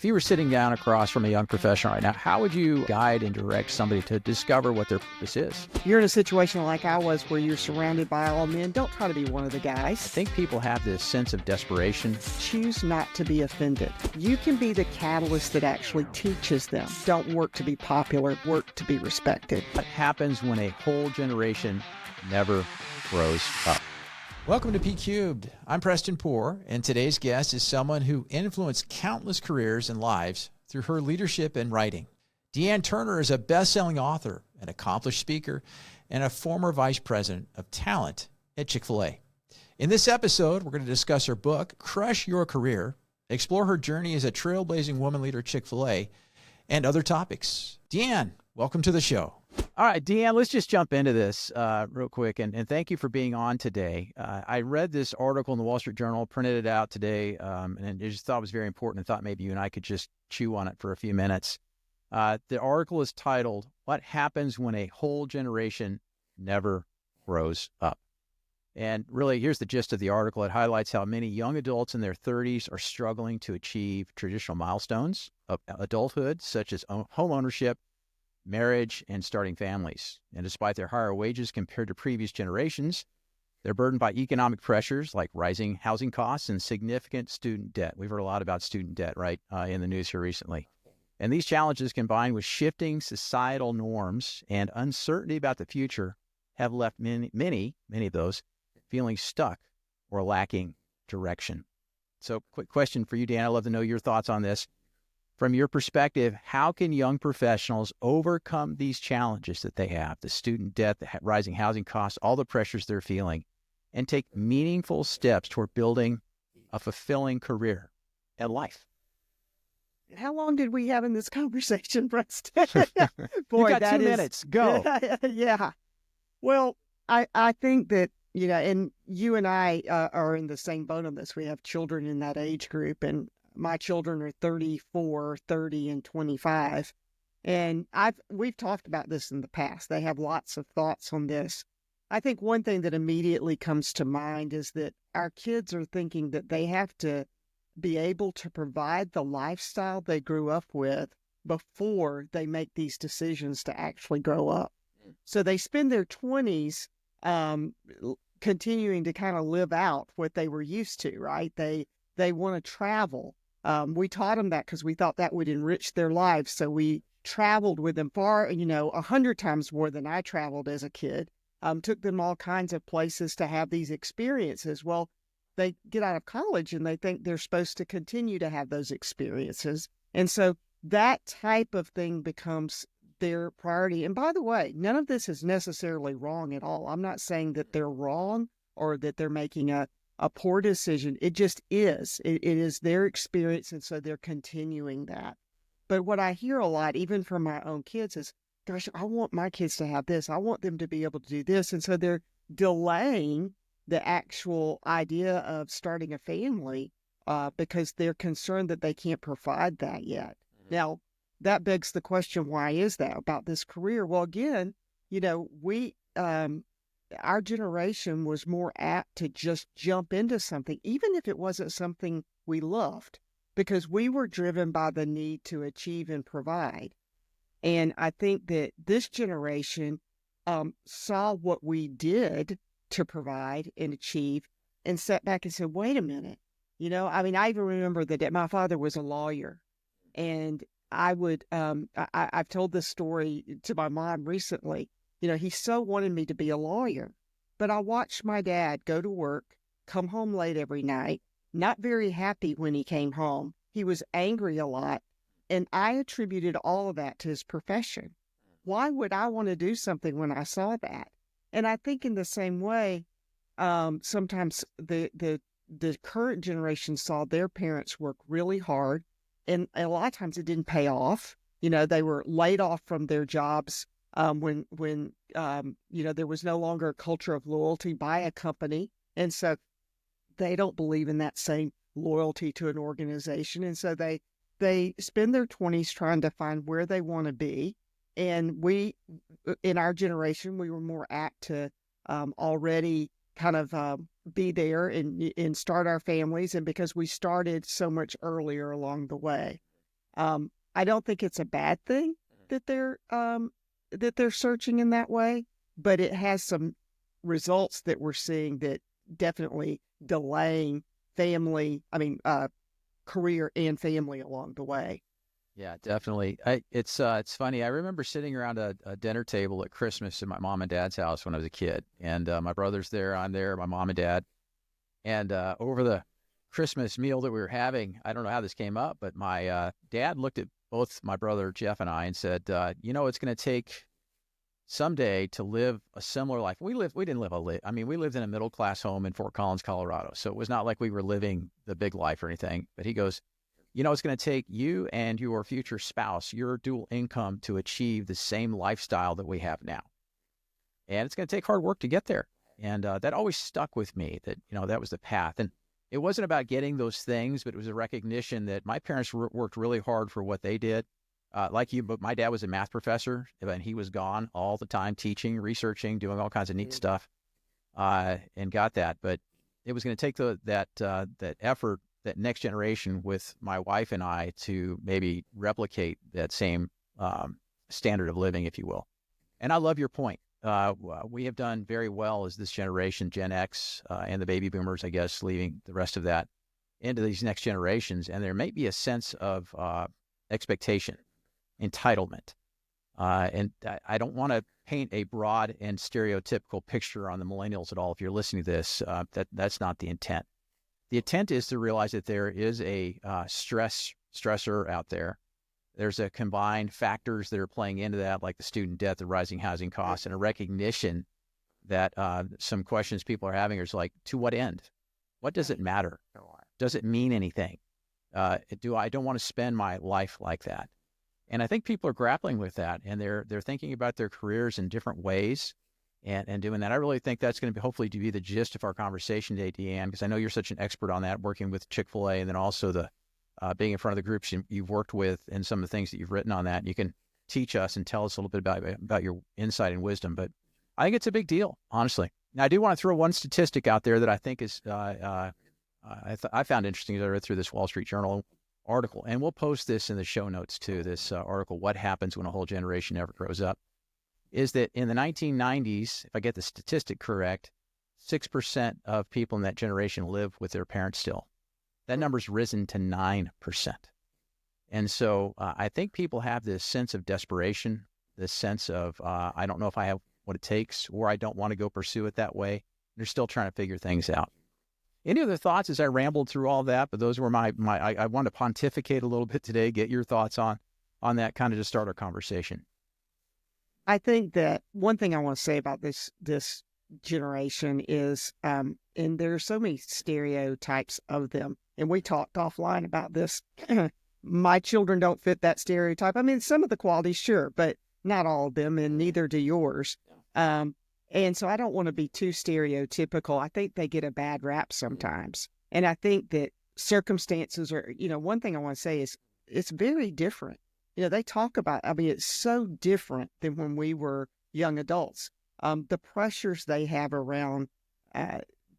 If you were sitting down across from a young professional right now, how would you guide and direct somebody to discover what their purpose is? You're in a situation like I was where you're surrounded by all men. Don't try to be one of the I guys. think people have this sense of desperation. Choose not to be offended. You can be the catalyst that actually teaches them. Don't work to be popular, work to be respected. What happens when a whole generation never grows up? Welcome to P Cubed. I'm Preston Poore, and today's guest is someone who influenced countless careers and lives through her leadership and writing. Dee Ann Turner is a best-selling author, an accomplished speaker, and a former vice president of talent at Chick-fil-A. In this episode, we're going to discuss her book, Crush Your Career, explore her journey as a trailblazing woman leader at Chick-fil-A, and other topics. Dee Ann, welcome to the show. All right, Dee Ann, let's just jump into this real quick, and thank you for being on today. I read this article in the Wall Street Journal, printed it out today, and I just thought it was very important and thought maybe you and I could just chew on it for a few minutes. The article is titled, What Happens When a Whole Generation Never Grows Up? And really, here's the gist of the article. It highlights how many young adults in their 30s are struggling to achieve traditional milestones of adulthood, such as home ownership, marriage, and starting families. And despite their higher wages compared to previous generations, they're burdened by economic pressures like rising housing costs and significant student debt. We've heard a lot about student debt, right, in the news here recently. And these challenges, combined with shifting societal norms and uncertainty about the future, have left many of those feeling stuck or lacking direction. So, quick question for you, Dan. I'd love to know your thoughts on this. From your perspective, how can young professionals overcome these challenges that they have, the student debt, the rising housing costs, all the pressures they're feeling, and take meaningful steps toward building a fulfilling career and life? How long did we have in this conversation, Preston? Boy, you got 2 minutes. Go. Yeah. Well, I think that, and you and I are in the same boat on this. We have children in that age group, and my children are 34, 30, and 25. And we've talked about this in the past. They have lots of thoughts on this. I think one thing that immediately comes to mind is that our kids are thinking that they have to be able to provide the lifestyle they grew up with before they make these decisions to actually grow up. So they spend their 20s continuing to kind of live out what they were used to, right? They want to travel. We taught them that because we thought that would enrich their lives. So we traveled with them far, 100 times more than I traveled as a kid. Took them all kinds of places to have these experiences. Well, they get out of college and they think they're supposed to continue to have those experiences. And so that type of thing becomes their priority. And by the way, none of this is necessarily wrong at all. I'm not saying that they're wrong or that they're making a poor decision. It just is. It is their experience, and so they're continuing that. But what I hear a lot, even from my own kids, is, gosh, I want my kids to have this. I want them to be able to do this. And so they're delaying the actual idea of starting a family because they're concerned that they can't provide that yet. Mm-hmm. Now, that begs the question, why is that about this career? Well, again, our generation was more apt to just jump into something, even if it wasn't something we loved, because we were driven by the need to achieve and provide. And I think that this generation saw what we did to provide and achieve and sat back and said, wait a minute. I even remember that my father was a lawyer, and I've told this story to my mom recently. He so wanted me to be a lawyer, but I watched my dad go to work, come home late every night, not very happy when he came home. He was angry a lot, and I attributed all of that to his profession. Why would I want to do something when I saw that? And I think in the same way, sometimes the current generation saw their parents work really hard, and a lot of times it didn't pay off. They were laid off from their jobs when there was no longer a culture of loyalty by a company. And so they don't believe in that same loyalty to an organization. And so they spend their 20s trying to find where they want to be. And we, in our generation, we were more apt to already kind of be there and start our families. And because we started so much earlier along the way. I don't think it's a bad thing that they're searching in that way, but it has some results that we're seeing that definitely delaying career and family along the way. Yeah, definitely. It's funny. I remember sitting around a dinner table at Christmas at my mom and dad's house when I was a kid, and my brother's there, I'm there, my mom and dad, and over the Christmas meal that we were having, I don't know how this came up, but my dad looked at both my brother Jeff and I and said, it's going to take someday to live a similar life. We didn't live we lived in a middle class home in Fort Collins, Colorado, so it was not like we were living the big life or anything. But he goes, it's going to take you and your future spouse, your dual income, to achieve the same lifestyle that we have now. And it's going to take hard work to get there. And that always stuck with me, that, that was the path. And it wasn't about getting those things, but it was a recognition that my parents worked really hard for what they did. Like you, but my dad was a math professor, and he was gone all the time, teaching, researching, doing all kinds of neat stuff, and got that. But it was going to take that effort, that next generation with my wife and I, to maybe replicate that same standard of living, if you will. And I love your point. We have done very well as this generation, Gen X, and the baby boomers, I guess, leaving the rest of that into these next generations. And there may be a sense of expectation, entitlement. And I don't want to paint a broad and stereotypical picture on the millennials at all. If you're listening to this, that's not the intent. The intent is to realize that there is a stressor out there. There's a combined factors that are playing into that, like the student debt, the rising housing costs, and a recognition that some questions people are having is like, to what end? What does it matter? Does it mean anything? I don't want to spend my life like that. And I think people are grappling with that, and they're thinking about their careers in different ways and doing that. I really think that's going to be hopefully to be the gist of our conversation today, Dee Ann, because I know you're such an expert on that, working with Chick-fil-A, and then also the being in front of the groups you've worked with and some of the things that you've written on that. You can teach us and tell us a little bit about your insight and wisdom. But I think it's a big deal, honestly. Now, I do want to throw one statistic out there that I think is I found interesting as I read through this Wall Street Journal article, and we'll post this in the show notes too, this article, What Happens When a Whole Generation Never Grows Up, is that in the 1990s, if I get the statistic correct, 6% of people in that generation live with their parents still. That number's risen to 9%. And so I think people have this sense of desperation, this sense of, I don't know if I have what it takes, or I don't want to go pursue it that way. They're still trying to figure things out. Any other thoughts as I rambled through all that? But those were I want to pontificate a little bit today, get your thoughts on that, kind of to start our conversation. I think that one thing I want to say about this generation is, and there are so many stereotypes of them, and we talked offline about this. My children don't fit that stereotype. I mean, some of the qualities, sure, but not all of them, and neither do yours. And so I don't want to be too stereotypical. I think they get a bad rap sometimes. And I think that circumstances are, one thing I want to say is it's very different. They talk about, it's so different than when we were young adults. The pressures they have around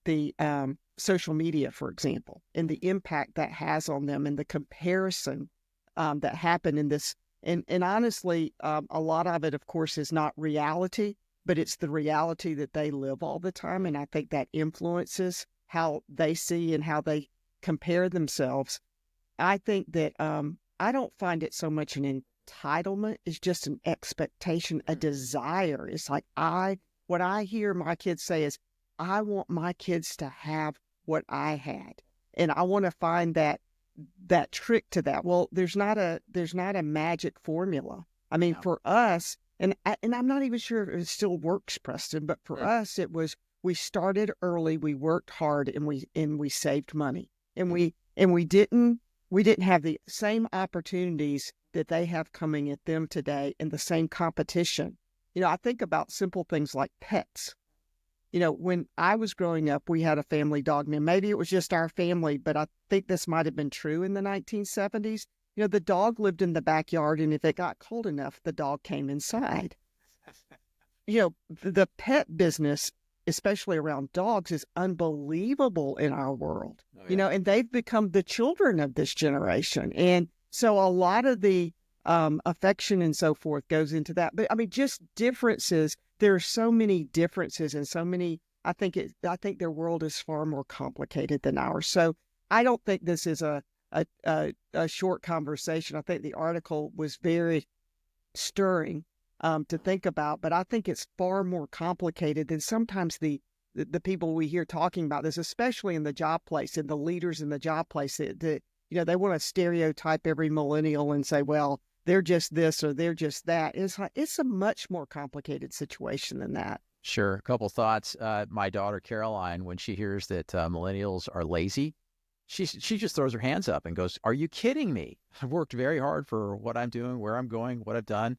the social media, for example, and the impact that has on them, and the comparison that happened in this. And honestly, a lot of it, of course, is not reality, but it's the reality that they live all the time. And I think that influences how they see and how they compare themselves. I think that I don't find it so much an entitlement. It's just an expectation, a desire. It's like what I hear my kids say is, I want my kids to have what I had. And I want to find that trick to that. Well, there's not a magic formula. I mean, for us, and I'm not even sure if it still works, Preston, but for us, it was, we started early, we worked hard, and we saved money, and we didn't have the same opportunities that they have coming at them today, and the same competition. I think about simple things like pets. When I was growing up, we had a family dog. Now, maybe it was just our family, but I think this might have been true in the 1970s. The dog lived in the backyard, and if it got cold enough, the dog came inside. The pet business, especially around dogs, is unbelievable in our world. Oh, yeah. And they've become the children of this generation. And So a lot of the affection and so forth goes into that. But I mean, just differences. There are so many differences and so many. I think their world is far more complicated than ours. So I don't think this is a short conversation. I think the article was very stirring to think about, but I think it's far more complicated than sometimes the people we hear talking about this, especially in the job place and the leaders in the job place that they want to stereotype every millennial and say, well, they're just this or they're just that. It's a much more complicated situation than that. Sure. A couple thoughts. My daughter, Caroline, when she hears that millennials are lazy, she just throws her hands up and goes, "Are you kidding me? I've worked very hard for what I'm doing, where I'm going, what I've done,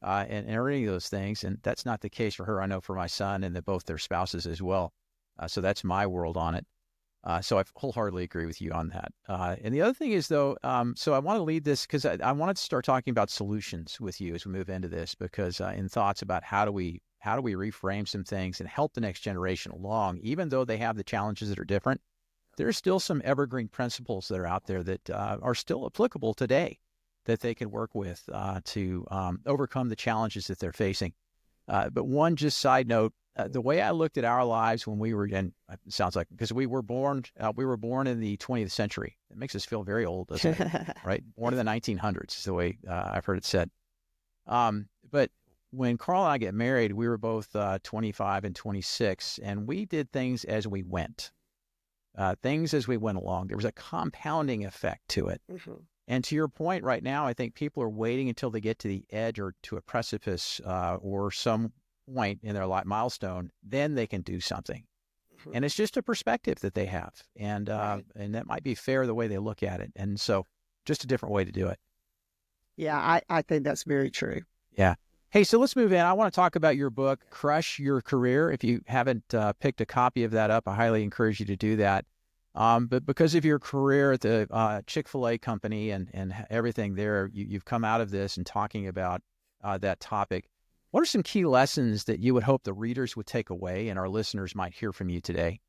and any of those things." And that's not the case for her. I know for my son and both their spouses as well. So that's my world on it. So I wholeheartedly agree with you on that. And the other thing is, though, so I want to lead this because I wanted to start talking about solutions with you as we move into this, because in thoughts about how do we reframe some things and help the next generation along, even though they have the challenges that are different. There's still some evergreen principles that are out there that are still applicable today that they can work with to overcome the challenges that they're facing. But one just side note, the way I looked at our lives when we were in, it sounds like, because we were born in the 20th century. It makes us feel very old, doesn't it? Right? Born in the 1900s is the way I've heard it said. But when Carl and I get married, we were both 25 and 26, and we did things as we went. Things as we went along. There was a compounding effect to it. Mm-hmm. And to your point right now, I think people are waiting until they get to the edge or to a precipice or some point in their life milestone, then they can do something. Mm-hmm. And it's just a perspective that they have. And right. And that might be fair the way they look at it. And so just a different way to do it. Yeah, I think that's very true. Yeah. Hey, so let's move in. I want to talk about your book, Crush Your Career. If you haven't picked a copy of that up, I highly encourage you to do that. But because of your career at the Chick-fil-A company and everything there, you've come out of this and talking about that topic. What are some key lessons that you would hope the readers would take away and our listeners might hear from you today?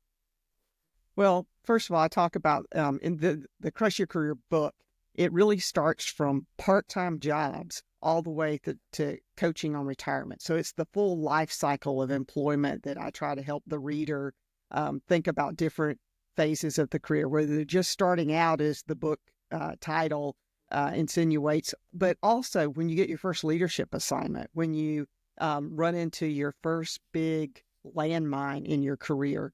Well, first of all, I talk about in the Crush Your Career book, it really starts from part-time jobs all the way to coaching on retirement. So it's the full life cycle of employment that I try to help the reader think about different phases of the career, whether they're just starting out, as the book title insinuates, but also when you get your first leadership assignment, when you run into your first big landmine in your career,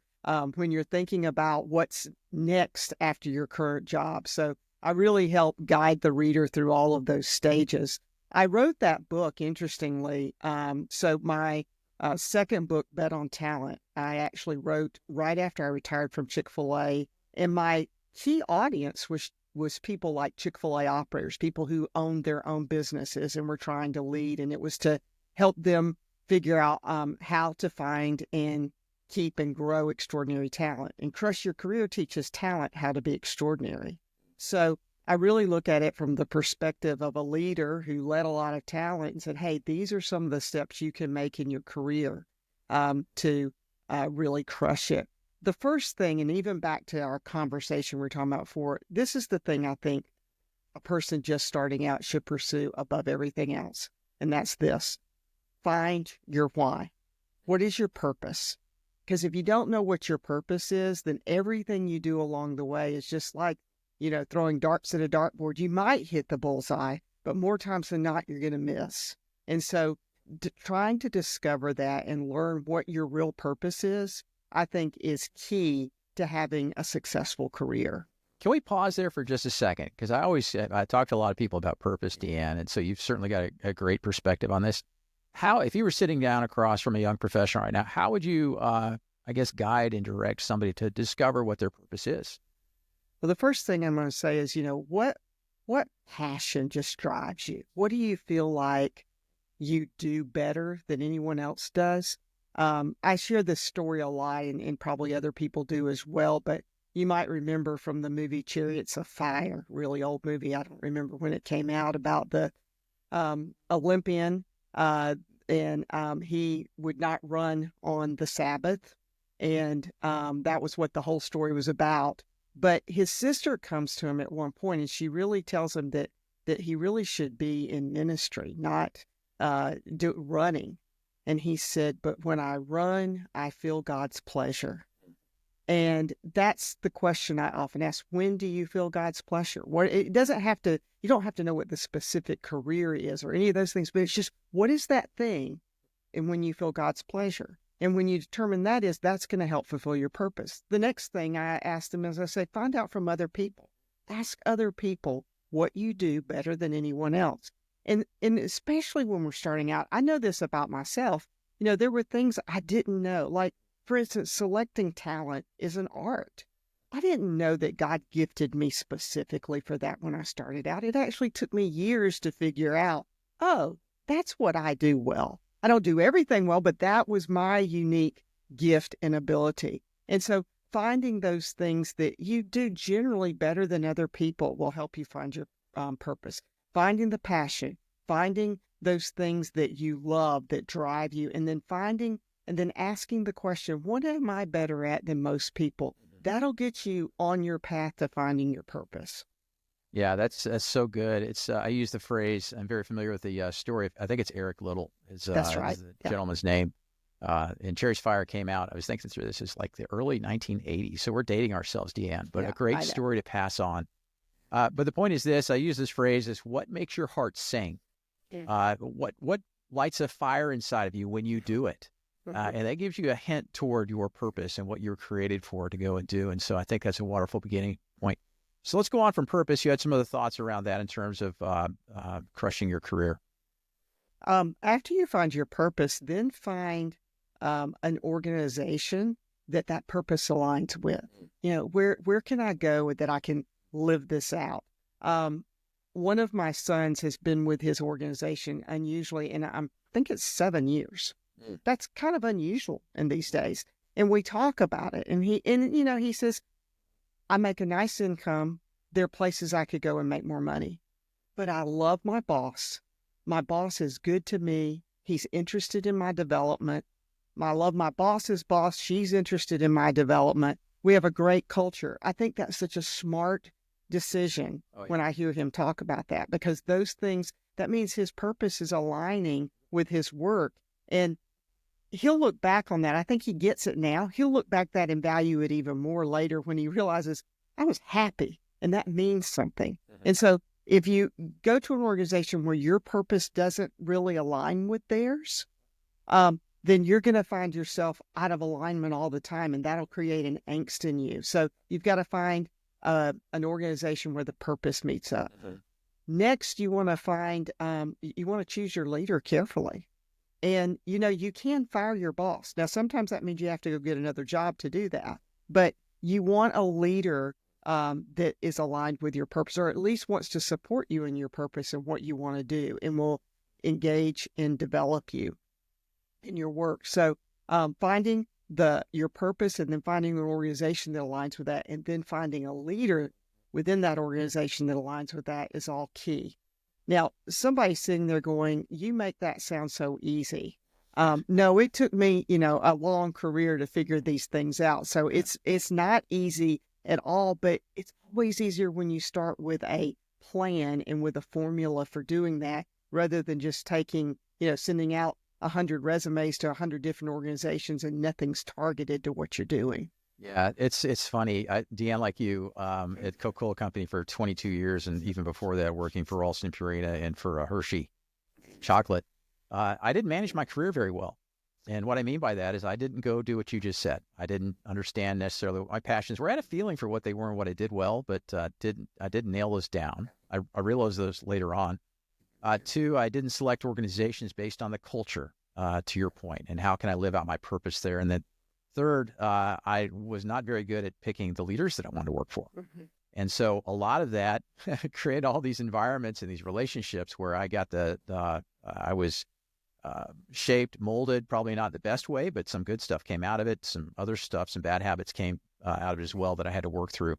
when you're thinking about what's next after your current job. So I really help guide the reader through all of those stages. I wrote that book, interestingly. So my second book, Bet on Talent, I actually wrote right after I retired from Chick-fil-A. And my key audience was people like Chick-fil-A operators, people who owned their own businesses and were trying to lead. And it was to help them figure out how to find and keep and grow extraordinary talent. And Crush Your Career teaches talent how to be extraordinary. So I really look at it from the perspective of a leader who led a lot of talent and said, hey, these are some of the steps you can make in your career to really crush it. The first thing, and even back to our conversation we were talking about before, this is the thing I think a person just starting out should pursue above everything else. And that's this: find your why. What is your purpose? Because if you don't know what your purpose is, then everything you do along the way is just like, throwing darts at a dartboard. You might hit the bullseye, but more times than not, you're going to miss. And so trying to discover that and learn what your real purpose is, I think, is key to having a successful career. Can we pause there for just a second? Because I talk to a lot of people about purpose, Dee Ann, and so you've certainly got a great perspective on this. How, if you were sitting down across from a young professional right now, how would you, guide and direct somebody to discover what their purpose is? Well, the first thing I'm going to say is, what passion just drives you? What do you feel like you do better than anyone else does? I share this story a lot, and probably other people do as well, but you might remember from the movie Chariots of Fire, really old movie. I don't remember when it came out, about the Olympian, and he would not run on the Sabbath. And that was what the whole story was about. But his sister comes to him at one point, and she really tells him that that he really should be in ministry, not running. And he said, but when I run, I feel God's pleasure. And that's the question I often ask. When do you feel God's pleasure? It doesn't have to, you don't have to know what the specific career is or any of those things, but it's just, what is that thing? And when you feel God's pleasure. And when you determine that is, that's going to help fulfill your purpose. The next thing I ask them is I say, find out from other people. Ask other people what you do better than anyone else. And especially when we're starting out, I know this about myself. There were things I didn't know. Like, for instance, selecting talent is an art. I didn't know that God gifted me specifically for that when I started out. It actually took me years to figure out, oh, that's what I do well. I don't do everything well, but that was my unique gift and ability. And so finding those things that you do generally better than other people will help you find your purpose. Finding the passion, finding those things that you love that drive you, and then asking the question, what am I better at than most people? That'll get you on your path to finding your purpose. Yeah, that's so good. It's I use the phrase. I'm very familiar with the story. I think it's Eric Little. That's right. Is the gentleman's name. And Cherry's Fire came out. I was thinking through this. It's like the early 1980s. So we're dating ourselves, Dee Ann. But a great story to pass on. But the point is this. I use this phrase as what makes your heart sing. What lights a fire inside of you when you do it. And that gives you a hint toward your purpose and what you're created for to go and do. And so I think that's a wonderful beginning point. So let's go on from purpose. You had some other thoughts around that in terms of crushing your career. After you find your purpose, then find an organization that purpose aligns with. Where can I go that I can live this out? One of my sons has been with his organization unusually, and I think it's 7 years. That's kind of unusual in these days. And we talk about it. And he says, I make a nice income. There are places I could go and make more money. But I love my boss. My boss is good to me. He's interested in my development. I love my boss's boss. She's interested in my development. We have a great culture. I think that's such a smart decision when I hear him talk about that, because those things, that means his purpose is aligning with his work. And he'll look back on that. I think he gets it now. He'll look back that and value it even more later when he realizes I was happy, and that means something. And so if you go to an organization where your purpose doesn't really align with theirs, then you're going to find yourself out of alignment all the time, and that'll create an angst in you. So you've got to find an organization where the purpose meets up. Next, you want to choose your leader carefully. And, you can fire your boss. Now, sometimes that means you have to go get another job to do that. But you want a leader that is aligned with your purpose, or at least wants to support you in your purpose and what you want to do, and will engage and develop you in your work. So finding your purpose, and then finding an organization that aligns with that, and then finding a leader within that organization that aligns with that is all key. Now, somebody's sitting there going, you make that sound so easy. No, it took me, a long career to figure these things out. So it's not easy at all, but it's always easier when you start with a plan and with a formula for doing that, rather than just sending out 100 resumes to 100 different organizations and nothing's targeted to what you're doing. Yeah, it's funny. Dee Ann, like you, at Coca-Cola Company for 22 years, and even before that, working for Ralston Purina and for Hershey Chocolate, I didn't manage my career very well. And what I mean by that is I didn't go do what you just said. I didn't understand necessarily what my passions were. I had a feeling for what they were and what I did well, but I didn't nail those down. I realized those later on. 2, I didn't select organizations based on the culture, to your point, and how can I live out my purpose there. And then 3rd, I was not very good at picking the leaders that I wanted to work for. And so a lot of that created all these environments and these relationships where I got I was shaped, molded, probably not the best way, but some good stuff came out of it. Some other stuff, some bad habits came out of it as well that I had to work through.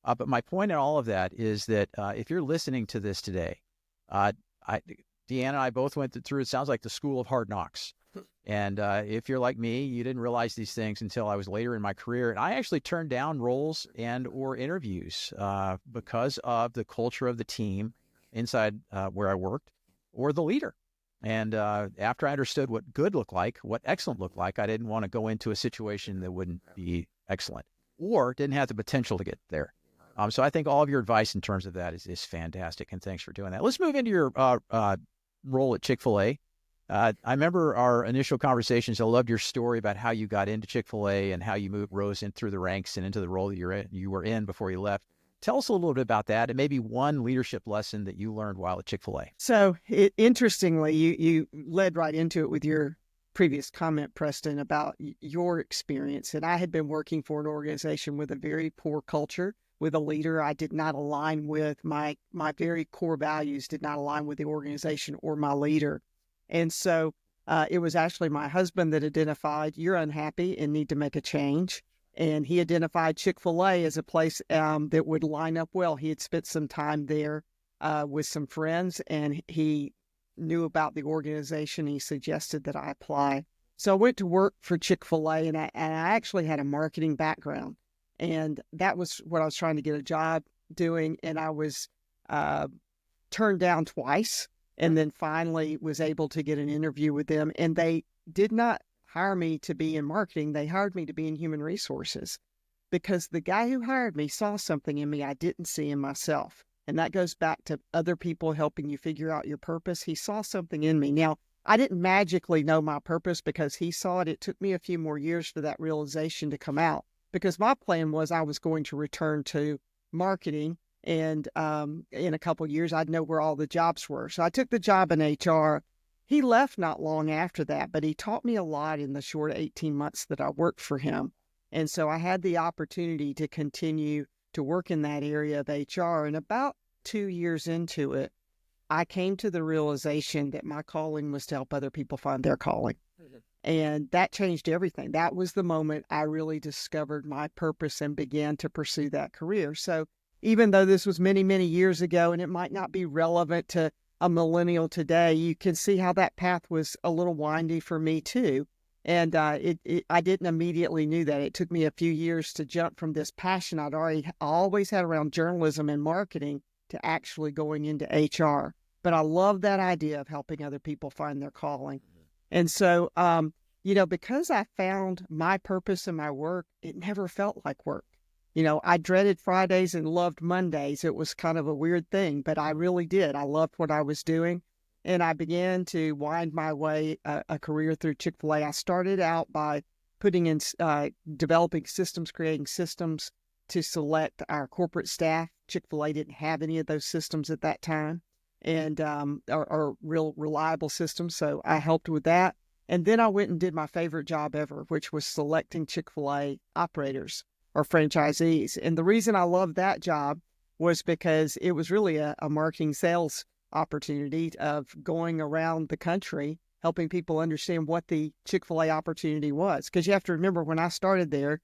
But my point in all of that is that if you're listening to this today, Dee Ann and I both went through, it sounds like, the school of hard knocks. And if you're like me, you didn't realize these things until I was later in my career. And I actually turned down roles and or interviews because of the culture of the team inside where I worked, or the leader. And after I understood what good looked like, what excellent looked like, I didn't want to go into a situation that wouldn't be excellent or didn't have the potential to get there. So I think all of your advice in terms of that is fantastic, and thanks for doing that. Let's move into your role at Chick-fil-A. I remember our initial conversations. I loved your story about how you got into Chick-fil-A and how you rose in through the ranks and into the role that you were in before you left. Tell us a little bit about that, and maybe one leadership lesson that you learned while at Chick-fil-A. So, interestingly, you led right into it with your previous comment, Preston, about your experience. And I had been working for an organization with a very poor culture, with a leader I did not align with. My very core values did not align with the organization or my leader. And so it was actually my husband that identified, you're unhappy and need to make a change. And he identified Chick-fil-A as a place that would line up well. He had spent some time there with some friends, and he knew about the organization. He suggested that I apply. So I went to work for Chick-fil-A, and I actually had a marketing background. And that was what I was trying to get a job doing. And I was turned down twice, and then finally was able to get an interview with them. And they did not hire me to be in marketing. They hired me to be in human resources, because the guy who hired me saw something in me I didn't see in myself. And that goes back to other people helping you figure out your purpose. He saw something in me. Now, I didn't magically know my purpose because he saw it. It took me a few more years for that realization to come out, because my plan was I was going to return to marketing, and in a couple of years, I'd know where all the jobs were. So I took the job in HR. He left not long after that, but he taught me a lot in the short 18 months that I worked for him. And so I had the opportunity to continue to work in that area of HR. And about 2 years into it, I came to the realization that my calling was to help other people find their calling. Mm-hmm. And that changed everything. That was the moment I really discovered my purpose and began to pursue that career. So even though this was many, many years ago, and it might not be relevant to a millennial today, you can see how that path was a little windy for me too. And I didn't immediately knew that. It took me a few years to jump from this passion I'd always had around journalism and marketing to actually going into HR. But I love that idea of helping other people find their calling. And so, because I found my purpose in my work, it never felt like work. I dreaded Fridays and loved Mondays. It was kind of a weird thing, but I really did. I loved what I was doing. And I began to wind my way a career through Chick-fil-A. I started out by putting in, developing systems, creating systems to select our corporate staff. Chick-fil-A didn't have any of those systems at that time, and are real reliable systems. So I helped with that. And then I went and did my favorite job ever, which was selecting Chick-fil-A operators or franchisees. And the reason I loved that job was because it was really a marketing sales opportunity of going around the country, helping people understand what the Chick-fil-A opportunity was. Because you have to remember, when I started there,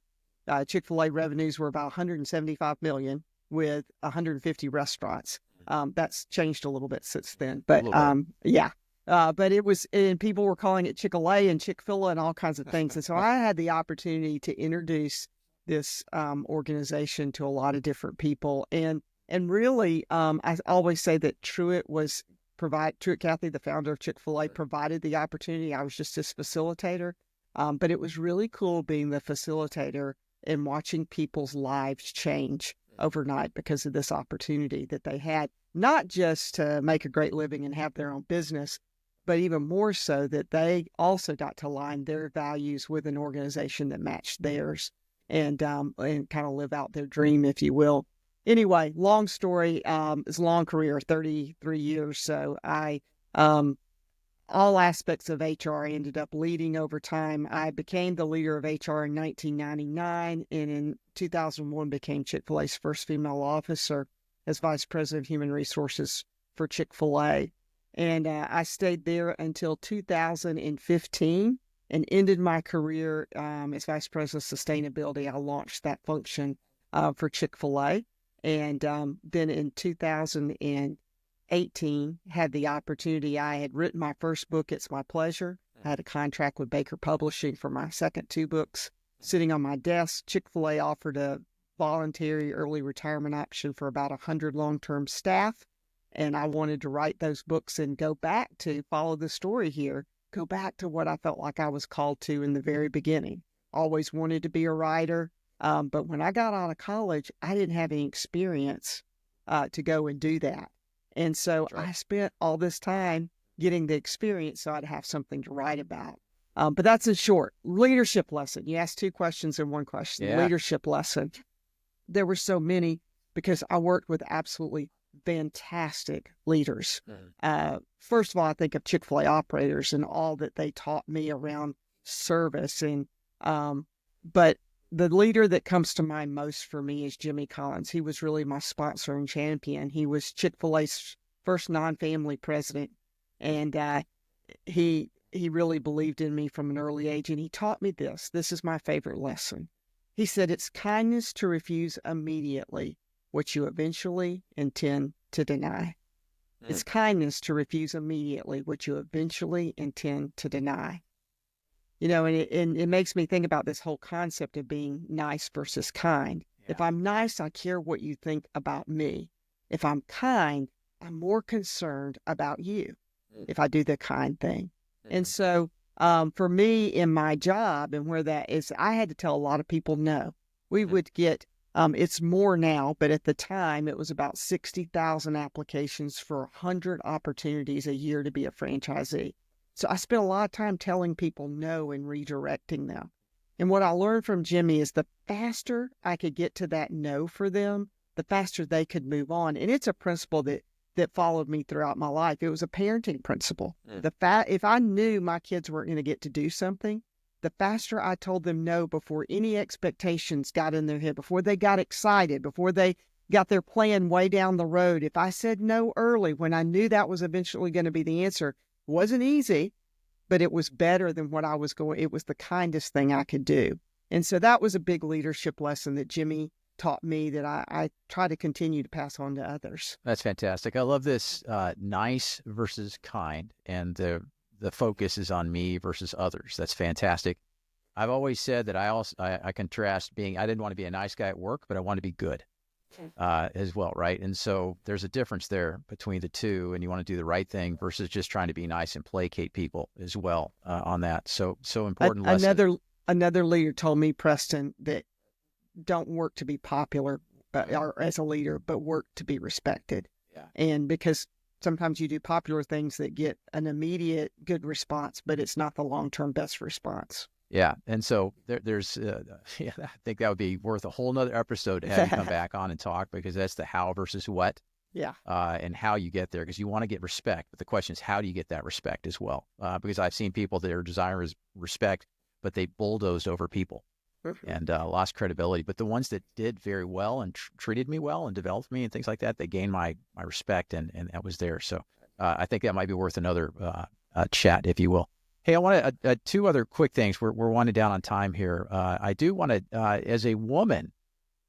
Chick-fil-A revenues were about 175 million with 150 restaurants. That's changed a little bit since then, but yeah. But it was, and people were calling it Chick-fil-A and Chick-fil-A and all kinds of things. And so I had the opportunity to introduce this organization to a lot of different people. And really, I always say that Truett Cathy, the founder of Chick-fil-A, provided the opportunity. I was just his facilitator. But it was really cool being the facilitator and watching people's lives change overnight because of this opportunity that they had, not just to make a great living and have their own business, but even more so that they also got to align their values with an organization that matched theirs, and kind of live out their dream, if you will. Anyway, long story, it's a long career, 33 years. So I, all aspects of HR I ended up leading over time. I became the leader of HR in 1999, and in 2001 became Chick-fil-A's first female officer as Vice President of Human Resources for Chick-fil-A. And I stayed there until 2015 and ended my career as Vice President of Sustainability. I launched that function for Chick-fil-A. And then in 2018, had the opportunity. I had written my first book, It's My Pleasure. I had a contract with Baker Publishing for my second two books sitting on my desk. Chick-fil-A offered a voluntary early retirement option for about 100 long-term staff. And I wanted to write those books and go back to follow the story here, go back to what I felt like I was called to in the very beginning. Always wanted to be a writer. But when I got out of college, I didn't have any experience to go and do that. And so I spent all this time getting the experience so I'd have something to write about. But that's in short. Leadership lesson. You asked 2 questions in one question. Yeah. Leadership lesson. There were so many because I worked with absolutely fantastic leaders. First of all, I think of Chick-fil-A operators and all that they taught me around service. But the leader that comes to mind most for me is Jimmy Collins. He was really my sponsor and champion. He was Chick-fil-A's first non-family president. And he really believed in me from an early age. And he taught me this. This is my favorite lesson. He said, it's kindness to refuse immediately what you eventually intend to deny. It's kindness to refuse immediately what you eventually intend to deny. You know, and it makes me think about this whole concept of being nice versus kind. Yeah. If I'm nice, I care what you think about me. If I'm kind, I'm more concerned about you if I do the kind thing. And so for me in my job and where that is, I had to tell a lot of people no. We would get, it's more now, but at the time it was about 60,000 applications for 100 opportunities a year to be a franchisee. So I spent a lot of time telling people no and redirecting them. And what I learned from Jimmy is the faster I could get to that no for them, the faster they could move on. And it's a principle that followed me throughout my life. It was a parenting principle. If I knew my kids weren't going to get to do something, the faster I told them no before any expectations got in their head, before they got excited, before they got their plan way down the road. If I said no early when I knew that was eventually going to be the answer, it wasn't easy, but it was better than what I was going. It was the kindest thing I could do. And so that was a big leadership lesson that Jimmy taught me that I try to continue to pass on to others. That's fantastic. I love this nice versus kind, and the focus is on me versus others. That's fantastic. I've always said that I contrast I didn't want to be a nice guy at work, but I want to be good as well, right? And so there's a difference there between the two, and you want to do the right thing versus just trying to be nice and placate people as well on that. So important lesson. Another leader told me, Preston, that don't work to be popular or as a leader, but work to be respected. Yeah. And because sometimes you do popular things that get an immediate good response, but it's not the long-term best response. Yeah. And so there's, I think that would be worth a whole nother episode to have you come back on and talk, because that's the how versus what. Yeah. And how you get there, because you want to get respect. But the question is, how do you get that respect as well? Because I've seen people that are desirous respect, but they bulldozed over people. And lost credibility. But the ones that did very well and treated me well and developed me and things like that, they gained my respect, and that was there. So I think that might be worth another chat, if you will. Hey, I want to 2 other quick things. We're winding down on time here. I do want to, as a woman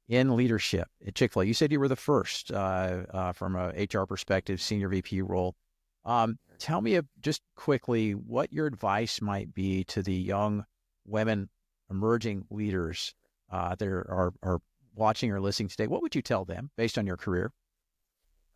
in leadership at Chick-fil-A, you said you were the first from a HR perspective, senior VP role. Tell me just quickly what your advice might be to the young women emerging leaders that are watching or listening today. What would you tell them based on your career?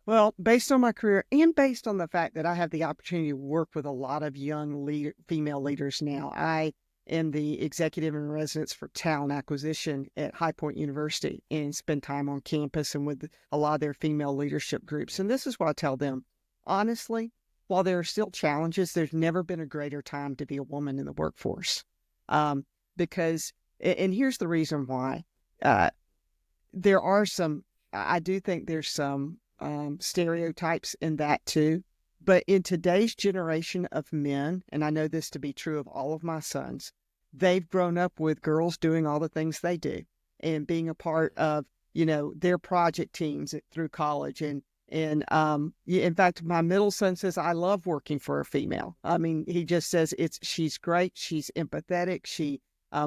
Well, based on my career and based on the fact that I have the opportunity to work with a lot of young female leaders now. I am the executive in residence for talent acquisition at High Point University and spend time on campus and with a lot of their female leadership groups. And this is what I tell them. Honestly, while there are still challenges, there's never been a greater time to be a woman in the workforce. Because, and here's the reason why, I do think there's some stereotypes in that too, but in today's generation of men, and I know this to be true of all of my sons, they've grown up with girls doing all the things they do and being a part of, their project teams through college. And in fact, my middle son says, I love working for a female. I mean, he just says she's great. She's empathetic. She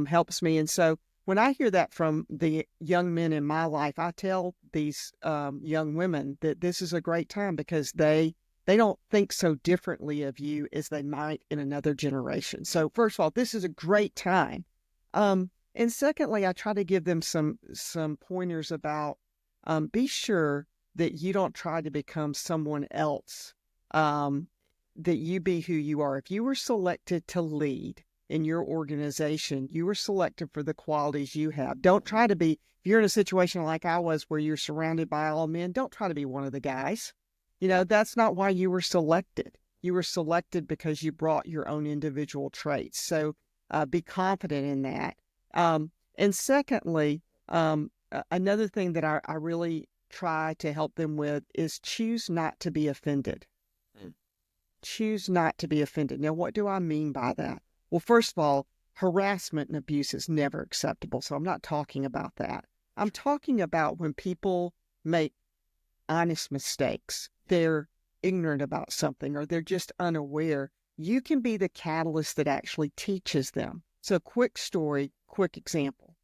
helps me. And so when I hear that from the young men in my life, I tell these young women that this is a great time because they don't think so differently of you as they might in another generation. So first of all, this is a great time. And secondly, I try to give them some pointers about be sure that you don't try to become someone else, that you be who you are. If you were selected to lead in your organization, you were selected for the qualities you have. Don't try to be, if you're in a situation like I was where you're surrounded by all men, don't try to be one of the guys. That's not why you were selected. You were selected because you brought your own individual traits. So be confident in that. And secondly, another thing that I really try to help them with is choose not to be offended. Choose not to be offended. Now, what do I mean by that? Well, first of all, harassment and abuse is never acceptable. So I'm not talking about that. I'm talking about when people make honest mistakes. They're ignorant about something or they're just unaware. You can be the catalyst that actually teaches them. So quick story, quick example.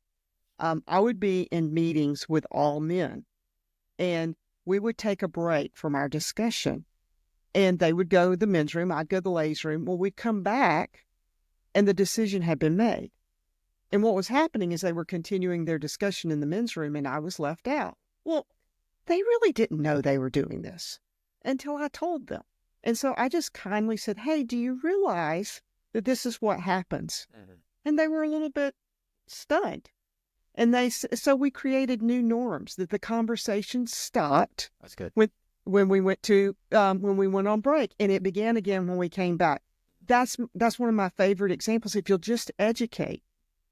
I would be in meetings with all men and we would take a break from our discussion and they would go to the men's room. I'd go to the ladies' room. Well, we'd come back and the decision had been made. And what was happening is they were continuing their discussion in the men's room and I was left out. Well, they really didn't know they were doing this until I told them. And so I just kindly said, hey, do you realize that this is what happens? And they were a little bit stunned. And so we created new norms that the conversation stopped. That's good. When we went on break, and it began again when we came back. That's one of my favorite examples. If you'll just educate,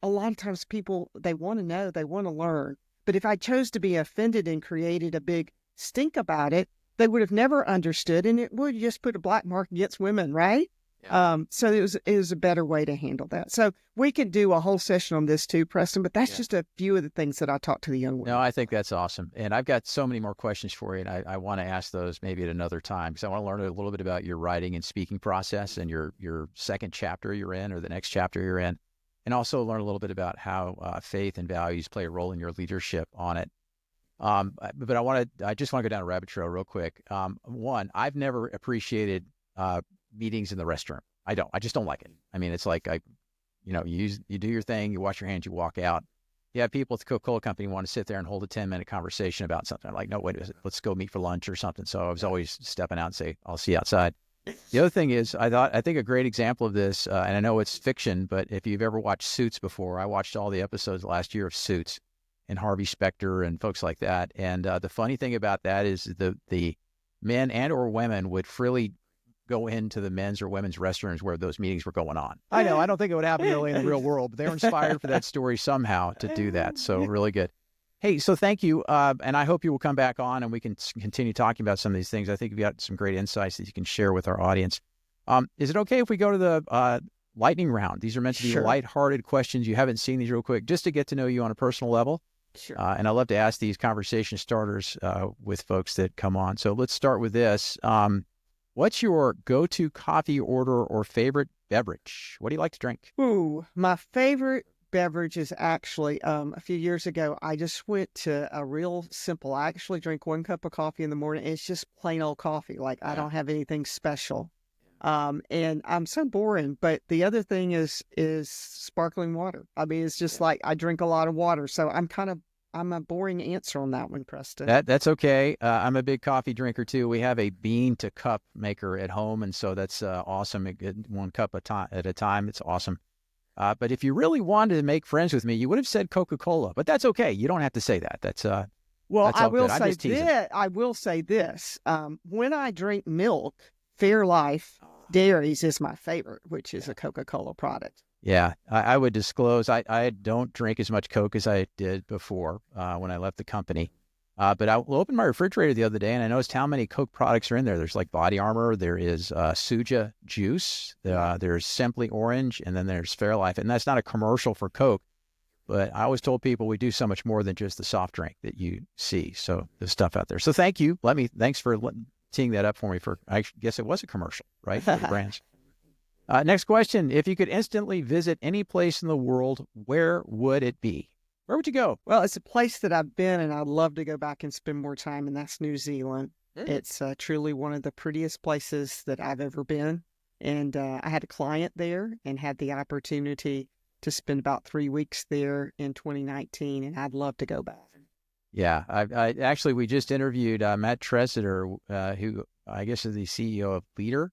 a lot of times people, they want to know, they want to learn. But if I chose to be offended and created a big stink about it, they would have never understood, and it would just put a black mark against women, right? Yeah. So it was a better way to handle that. So we could do a whole session on this too, Preston, but that's just a few of the things that I talk to the young women. No, I think that's awesome. And I've got so many more questions for you, and I want to ask those maybe at another time because I want to learn a little bit about your writing and speaking process and your second chapter you're in or the next chapter you're in, and also learn a little bit about how faith and values play a role in your leadership on it. But I just want to go down a rabbit trail real quick. One, I've never appreciated meetings in the restroom. I just don't like it. I mean, it's like you do your thing, you wash your hands, you walk out. You have people at the Coca-Cola company want to sit there and hold a 10-minute conversation about something. I'm like, no, wait, let's go meet for lunch or something. So I was always stepping out and say, I'll see you outside. The other thing is, I think a great example of this, and I know it's fiction, but if you've ever watched Suits before, I watched all the episodes last year of Suits and Harvey Specter and folks like that. And the funny thing about that is the men and or women would freely go into the men's or women's restrooms where those meetings were going on. I know, I don't think it would happen really in the real world, but they were inspired for that story somehow to do that. So really good. Hey, so thank you. And I hope you will come back on and we can continue talking about some of these things. I think you've got some great insights that you can share with our audience. Is it okay if we go to the lightning round? These are meant to be lighthearted questions. You haven't seen these real quick, just to get to know you on a personal level. Sure. And I love to ask these conversation starters with folks that come on. So let's start with this. What's your go-to coffee order or favorite beverage? What do you like to drink? Ooh, my favorite beverage is actually, a few years ago, I just went to a real simple, I actually drink 1 cup of coffee in the morning. It's just plain old coffee. Like I don't have anything special. And I'm so boring, but the other thing is sparkling water. I mean, it's just like I drink a lot of water. So I'm a boring answer on that one, Preston. That's okay. I'm a big coffee drinker too. We have a bean to cup maker at home. And so that's awesome. 1 cup at a time. It's awesome. But if you really wanted to make friends with me, you would have said Coca-Cola, but that's okay. You don't have to say that. That's I will say this. When I drink milk, Fairlife Dairies is my favorite, which is a Coca-Cola product. Yeah, I would disclose I don't drink as much Coke as I did before when I left the company. But I opened my refrigerator the other day and I noticed how many Coke products are in there. There's like Body Armor, there is Suja Juice, there's Simply Orange, and then there's Fairlife. And that's not a commercial for Coke, but I always told people we do so much more than just the soft drink that you see. So there's stuff out there. So thank you. Thanks for teeing that up for me. I guess it was a commercial, right? For the brands. Next question. If you could instantly visit any place in the world, where would it be? Where would you go? Well, it's a place that I've been and I'd love to go back and spend more time, and that's New Zealand. It's truly one of the prettiest places that I've ever been. And I had a client there and had the opportunity to spend about 3 weeks there in 2019, and I'd love to go back. Yeah. I actually, we just interviewed Matt Tresidder, who I guess is the CEO of Leader,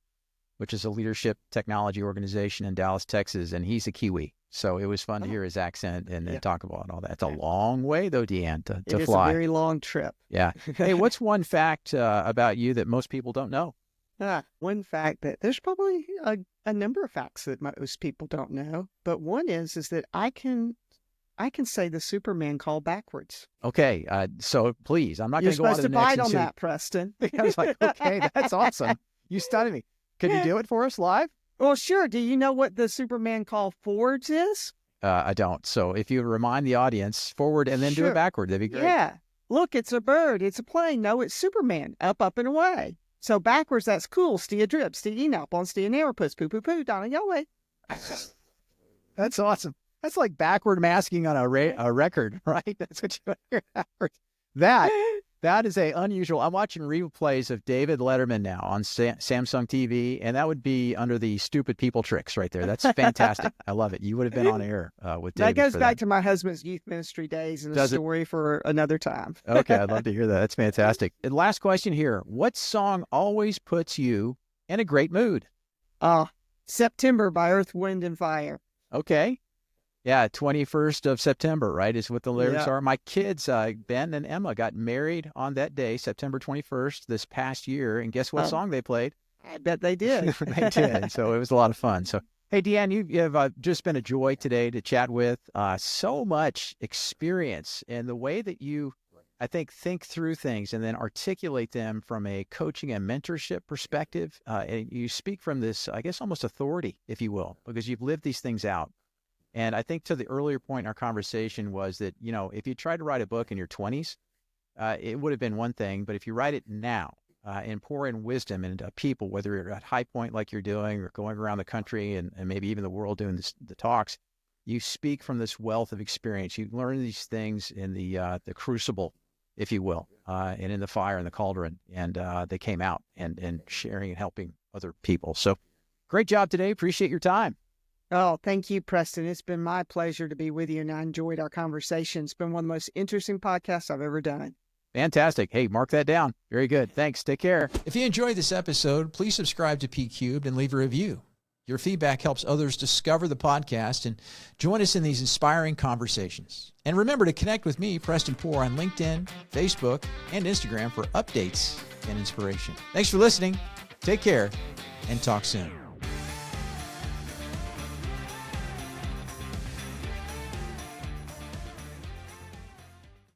which is a leadership technology organization in Dallas, Texas, and he's a Kiwi. So it was fun to hear his accent and then talk about all that. It's a long way, though, Dee Ann, to fly. It is a very long trip. Yeah. Hey, what's one fact about you that most people don't know? One fact that there's probably a number of facts that most people don't know, but one is that I can say the Superman call backwards. Okay, so please, I'm not going You're to go on supposed to to the next bite on and that, Preston. I was like, okay, that's awesome. You stunned me. Could you do it for us live? Well, sure. Do you know what the Superman call forwards is? I don't. So if you remind the audience, forward and then do it backward, that'd be great. Yeah. Look, it's a bird. It's a plane. No, it's Superman. Up, up, and away. So backwards, that's cool. Stay adrip, stay enop, on stay narrowpuss, poo, poo, poo, down your way. That's awesome. That's like backward masking on a record, right? That's what you hear backwards. That is a unusual. I'm watching replays of David Letterman now on Samsung TV, and that would be under the stupid people tricks right there. That's fantastic. I love it. You would have been on air with David. That goes back to my husband's youth ministry days and a story for another time. Okay, I'd love to hear that. That's fantastic. And last question here. What song always puts you in a great mood? September by Earth, Wind, and Fire. Okay. Yeah, 21st of September, right, is what the lyrics are. My kids, Ben and Emma, got married on that day, September 21st, this past year. And guess what song they played? I bet they did. They did. So it was a lot of fun. So, hey, Dee Ann, you have just been a joy today to chat with. So much experience and the way that you, I think through things and then articulate them from a coaching and mentorship perspective. And you speak from this, I guess, almost authority, if you will, because you've lived these things out. And I think to the earlier point in our conversation was that, if you tried to write a book in your 20s, it would have been one thing. But if you write it now and pour in wisdom into people, whether you're at High Point like you're doing or going around the country and maybe even the world doing the talks, you speak from this wealth of experience. You learn these things in the crucible, if you will, and in the fire and the cauldron. And they came out and sharing and helping other people. So great job today. Appreciate your time. Oh, thank you, Preston. It's been my pleasure to be with you, and I enjoyed our conversation. It's been one of the most interesting podcasts I've ever done. Fantastic. Hey, mark that down. Very good. Thanks. Take care. If you enjoyed this episode, please subscribe to P Cubed and leave a review. Your feedback helps others discover the podcast and join us in these inspiring conversations. And remember to connect with me, Preston Poore, on LinkedIn, Facebook, and Instagram for updates and inspiration. Thanks for listening. Take care and talk soon.